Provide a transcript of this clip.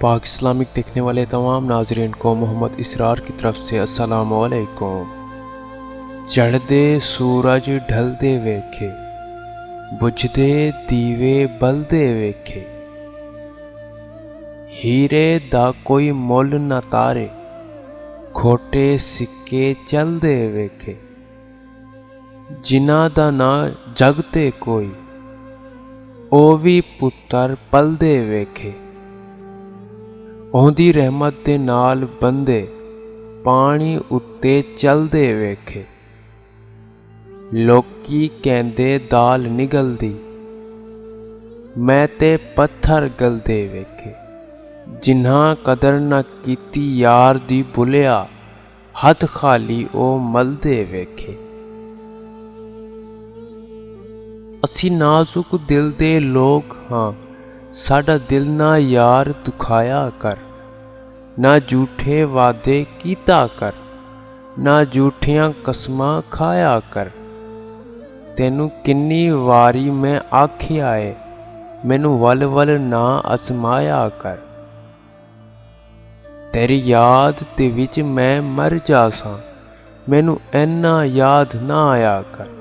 पाक इस्लामिक देखने वाले तमाम नाजरीन को मोहम्मद इसरार की तरफ से अस्सलाम वालेकुम। चढ़दे सूरज ढलदे वेखे, बुझदे दीवे बलदे वेखे, हीरे दा कोई मुल न तारे, खोटे सिक्के चलदे वेखे, जिन्हां दा ना जग ते कोई, ओ भी पुत्तर पलदे वेखे। ओहदी रहमत दे नाल बंदे पानी उत्ते चलदे वेखे। लोकी कहंदे दाल निगलदी, मैं ते पत्थर गलदे वेखे। जिन्हां कदर न कीती यार दी भुलिया, हथ खाली ओ मलदे वेखे। असी नाजुक दिल दे लोग हाँ, साडा दिल ना यार दुखाया कर। ना झूठे वादे कीता कर, ना झूठियां कसमां खाया कर। तेनू किन्नी वारी मैं आखिया है, मैनू वल वल ना अजमाया कर। तेरी याद दे विच मैं मर जासां, मैनू ऐना याद ना आया कर।